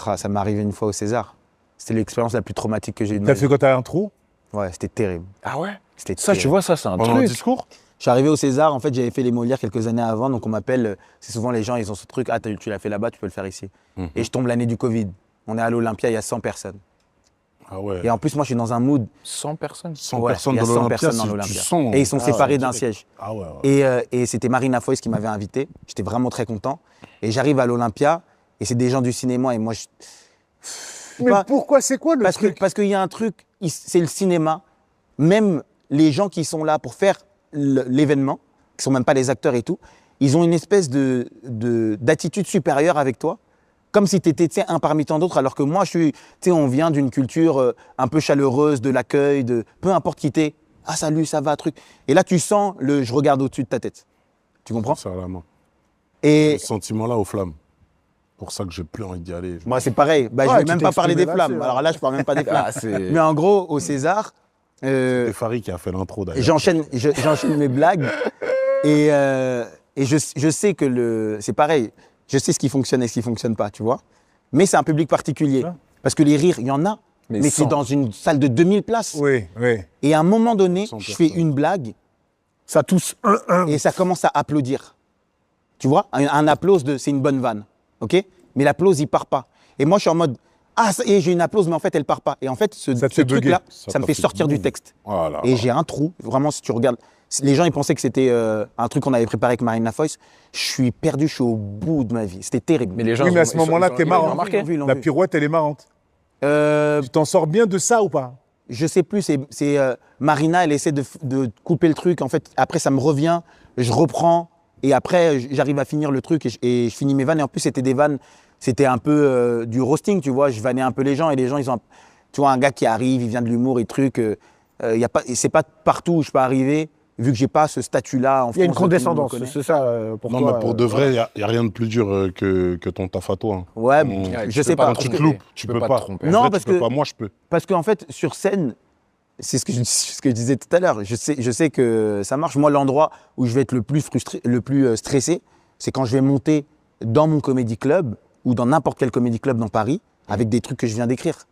Ah, ça m'est arrivé une fois au César. C'était l'expérience la plus traumatique que j'ai eue de ma T'as vie. fait quand t'as un trou? Ouais, c'était terrible. Ah ouais? C'était Ça, tu terrible. vois, ça, c'est un Pendant un truc. discours? Je suis arrivé au César, en fait, j'avais fait les Molières quelques années avant, donc on m'appelle, c'est souvent les gens, ils ont ce truc, ah, tu l'as fait là-bas, tu peux le faire ici. Et je tombe l'année du Covid. On est à l'Olympia, il y a 100 personnes. Ah ouais. Et en plus, moi, je suis dans un mood. 100 personnes. 100 Ouais, personnes il y a dans 100 l'Olympia, personnes dans tu l'Olympia. sens. Et ils sont séparés d'un siège. Ah ouais, ouais. Et c'était Marina Foïs qui m'avait invité. J'étais vraiment très content. Et j'arrive à l'Olympia, et c'est des gens du cinéma, et moi, je. Mais pas- pourquoi, c'est quoi le truc? Parce qu'il y a un truc, c'est le cinéma. Même les gens qui sont là pour faire l'événement, qui sont même pas les acteurs et tout, ils ont une espèce d'attitude supérieure avec toi, comme si tu étais un parmi tant d'autres, alors que moi, on vient d'une culture un peu chaleureuse, de l'accueil, de peu importe qui t'es. Ah salut, ça va, truc. Et là, tu sens je regarde au-dessus de ta tête. Tu comprends? Ça la main. Et Ce sentiment-là aux flammes. Pour ça que j'ai plus envie d'y aller. moi, c'est pareil. Bah, je Ouais, vais tu même t'es pas parler des exprimé flammes. là-dessus, Alors là, je parle même pas des flammes. Ah, c'est... Mais en gros, au César, C'est Farid qui a fait l'intro d'ailleurs. j'enchaîne mes blagues et je sais que c'est pareil. Je sais ce qui fonctionne et ce qui fonctionne pas, tu vois. Mais c'est un public particulier. Ouais. Parce que les rires, il y en a. Mais Mais c'est 100. dans une salle de 2000 places. Oui, oui. Et à un moment donné, 100 je fais personnes. une blague Ça tousse et ça commence à applaudir. Tu vois, un applause c'est une bonne vanne. OK? Mais l'applause, il part pas. Et moi, je suis en mode, ah, ça y est, j'ai une applause, mais en fait, elle part pas. Et en fait, ce Ça te fait bugger. truc-là, Ça ça me t'a fait fait sortir du boum. texte. Voilà. Et j'ai un trou. Vraiment, si tu regardes, les gens, ils pensaient que c'était un truc qu'on avait préparé avec Marina Foïs. Je suis perdu, je suis au bout de ma vie. C'était terrible. Mais les gens, Oui, mais à ce ils ont- moment-là, ils ont- t'es ils ont marrant. remarqué. Ils l'ont La vu. pirouette, elle est marrante. Tu t'en sors bien de ça ou pas? Je sais plus, Marina, elle essaie de couper le truc. En fait, après, ça me revient, je reprends. Et après, j'arrive à finir le truc et je finis mes vannes. Et en plus, c'était des vannes, c'était un peu du roasting, tu vois. Je vannais un peu les gens et les gens, ils ont. Tu vois, un gars qui arrive, il vient de l'humour et truc. C'est pas partout où je peux arriver, vu que j'ai pas ce statut-là en France. Il y a une où tout le monde me condescendance, connaît. c'est ça pour Non, toi. mais pour de vrai, il n'y a rien de plus dur que ton taf à toi. hein. Ouais, Ouais, je sais pas. Quand tu te loupes, tu peux pas. te tromper. En Non, vrai, parce tu peux que- pas. Moi, je peux. Parce qu'en fait, sur scène, c'est ce que je disais tout à l'heure. Je sais que ça marche. Moi, l'endroit où je vais être le plus frustré, le plus stressé, c'est quand je vais monter dans mon comédie club ou dans n'importe quel comédie club dans Paris avec des trucs que je viens d'écrire.